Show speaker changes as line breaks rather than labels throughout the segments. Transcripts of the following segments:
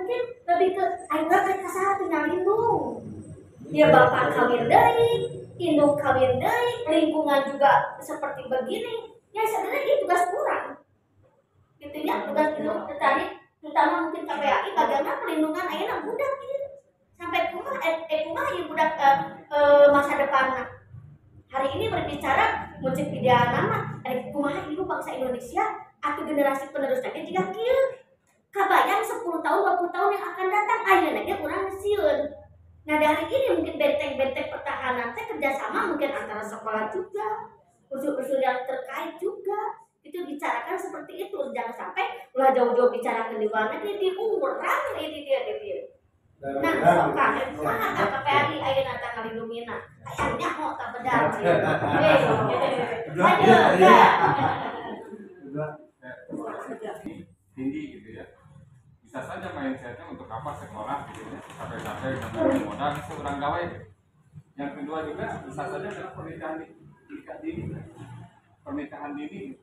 mungkin lebih ke ayeuna mereka salah tinggal lindung. Ya bapak kawin deui, indung kawin deui, lingkungan juga seperti begini. Ya sebenarnya ini tugas kurang. Gitu ya, tugas indung tadi terutama mungkin KPAI bagaimana pelindungan ayeuna budak ini. Sampai kumaha ieu budak masa depan. Hari ini berbicara musik pidana mah kumaha ibu bangsa Indonesia atau generasi penerus tadi jika kieu kabayang 10 tahun 20 tahun yang akan datang ayeuna ge urang sieun. Nah dari ini mungkin benteng-benteng pertahanan teh kerjasama mungkin antara sekolah juga, unsur-unsur yang terkait juga itu bicarakan seperti itu. Jangan sampai ulah jauh-jauh bicara ke luar negeri diurang ini dia. Nah, sokan kumaha ka KPRI ayeuna teh ngalindungina. Aya mau tak benar.
Tinggi gitu ya. Bisa saja mindsetnya untuk apa sekolah gitu ya. Capek-capek sampai modal seorang gawe. Yang kedua juga bisa saja adalah pernikahan dini. Pernikahan dini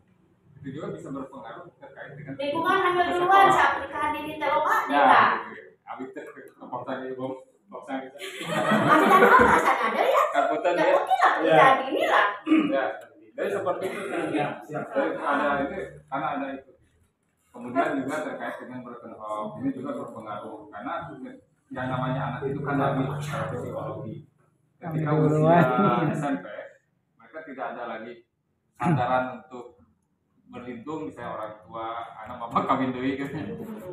itu juga bisa berpengaruh terkait dengan
lingkungan hamil duluan saat pernikahan dini teh loba
ya. Abis teh kepontang ibu boksa gitu.
Asal apa asal ada ya?
Kaputan
ya.
Ya.
Oke lah pernikahan dini lah.
Ya. Jadi seperti itu kan. Ya. Ada itu karena ada itu. Kemudian juga terkait dengan berpengaruh ini juga berpengaruh karena yang namanya anak itu kan labil secara psikologi. Ketika usia SMP mereka tidak ada lagi sandaran untuk berlindung misalnya orang tua, anak bapak kawin deui gitu.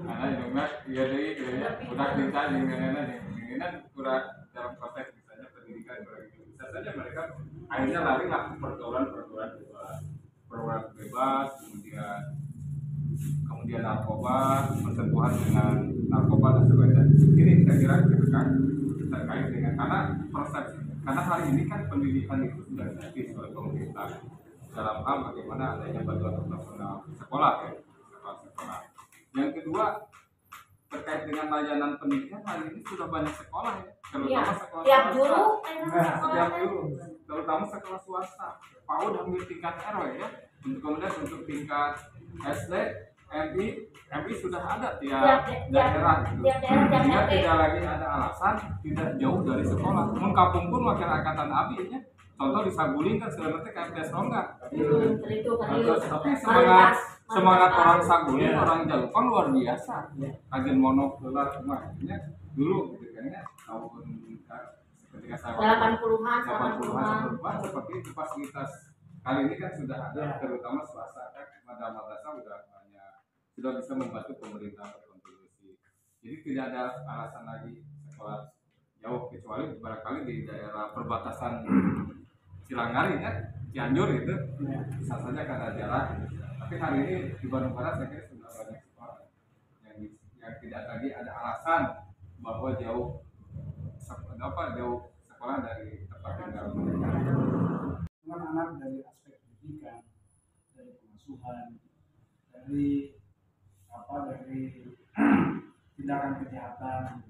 Anak juga iya deui gitu ya. Udah cerita dengan kurang dalam konteks misalnya pendidikan gitu. Bisa saja mereka akhirnya lari lah pergaulan bebas, kemudian narkoba, persentuhan dengan narkoba dan sebagainya. Ini saya kira terkait dengan karena persepsi. Karena hari ini kan pendidikan itu sudah gratis oleh pemerintah dalam hal bagaimana adanya bantuan operasional sekolah ya, sekolah. Yang kedua terkait dengan layanan pendidikan hari ini sudah banyak sekolah ya, terutama sekolah setiap guru, terutama sekolah swasta. PAUD hampir tingkat RW ya, kemudian untuk tingkat SD, MI sudah ada tiap daerah gitu. Sehingga tidak lagi ada alasan tidak jauh dari sekolah. Mengkampung pun masyarakat abinya. Contoh di Saguling kan sebenarnya KMTS Rongga. Tapi semangat orang Saguling, orang Jalupang luar biasa. Agen monok dolar rumahnya dulu gitu kan ya. Tahun ketika saya 80-an seperti itu fasilitas kali ini kan sudah ada, terutama swasta kan madrasah sudah banyak, sudah bisa membantu pemerintah berkontribusi. Jadi tidak ada alasan lagi sekolah jauh kecuali barangkali di daerah perbatasan Cilangari kan, Cianjur itu bisa saja karena jarak. Tapi hari ini di Bandung Barat saya kira sudah banyak sekolah yang tidak lagi ada alasan bahwa jauh sekolah dari tempat tinggal mereka.
Anak-anak dari aspek pendidikan, dari pengasuhan, dari tindakan kejahatan.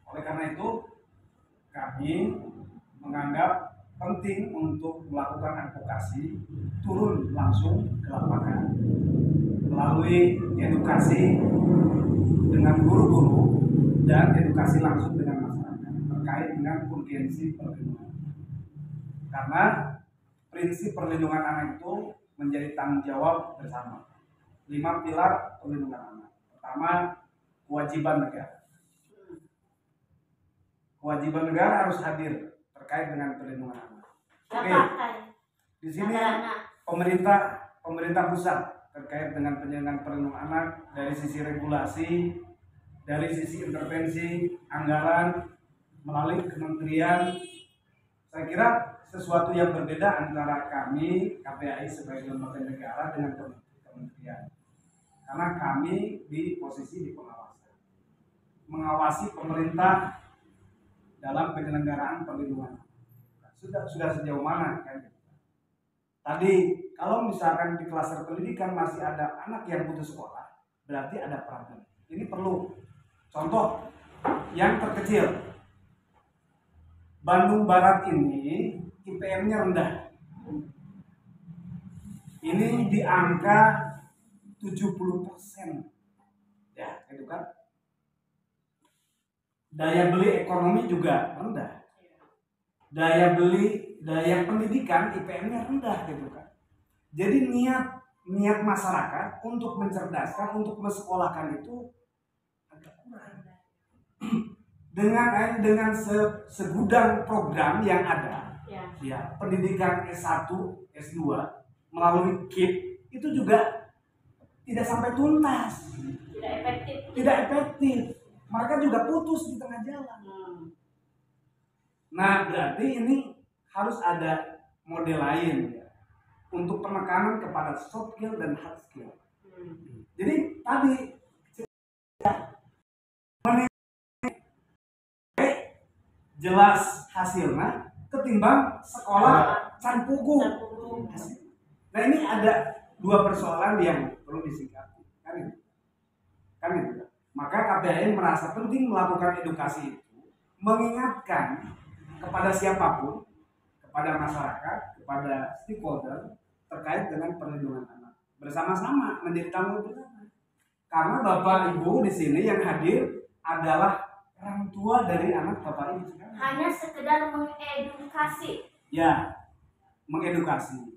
Oleh karena itu kami menganggap penting untuk melakukan advokasi turun langsung ke lapangan melalui edukasi dengan guru-guru dan edukasi langsung dengan masyarakat terkait dengan urgensi perlindungan. Karena prinsip perlindungan anak itu menjadi tanggung jawab bersama. 5 pilar perlindungan anak. Pertama, kewajiban negara. Kewajiban negara harus hadir terkait dengan perlindungan anak. Oke. Di sini pemerintah pusat terkait dengan perlindungan anak dari sisi regulasi, dari sisi intervensi anggaran melalui kementerian. Saya kira sesuatu yang berbeda antara kami KPAI sebagai lembaga negara dengan kementerian. Karena kami di posisi di pengawasan, mengawasi pemerintah dalam penyelenggaraan perlindungan. Sudah sejauh mana kan? Tadi kalau misalkan di klaster pendidikan masih ada anak yang putus sekolah, berarti ada problem. Ini perlu contoh yang terkecil. Bandung Barat ini IPM-nya rendah. Ini di angka 70%. Ya, itu kan. daya beli ekonomi juga rendah, daya pendidikan IPM-nya rendah gitu kan. Jadi niat masyarakat untuk mencerdaskan, untuk mensekolahkan itu agak kurang. Dengan segudang program yang ada, ya pendidikan S1, S2 melalui KIP itu juga tidak sampai tuntas, tidak efektif. Mereka juga putus di tengah jalan. Nah, berarti ini harus ada model lain ya, untuk penekanan kepada soft skill dan hard skill. Jadi tadi jelas hasilnya ketimbang sekolah can pugu. Nah, ini ada dua persoalan yang perlu disikapi, kan itu. Maka KPAI merasa penting melakukan edukasi itu, mengingatkan kepada siapapun, kepada masyarakat, kepada stakeholder terkait dengan perlindungan anak. Bersama-sama menjadi tanggung jawab. Karena Bapak Ibu di sini yang hadir adalah orang tua dari anak Bapak Ibu sekarang.
Hanya sekedar mengedukasi.
Ya, mengedukasi.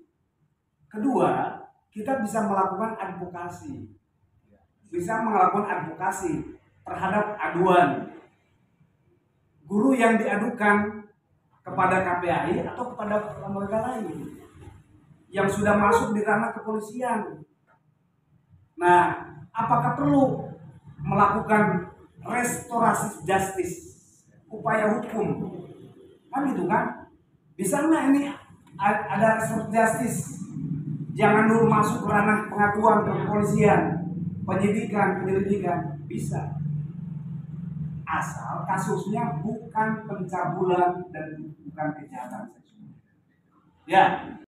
Kedua, kita bisa melakukan advokasi. Bisa melakukan advokasi terhadap aduan guru yang diadukan kepada KPAI atau kepada lembaga lain yang sudah masuk di ranah kepolisian. Nah, apakah perlu melakukan restorasi justice, upaya hukum? Kan gitu kan? Bisa nggak ini ada restorasi justice? Jangan dulu masuk ke ranah pengaduan ke kepolisian, penyelidikan bisa, asal kasusnya bukan pencabulan dan bukan kejahatan seksual. Ya,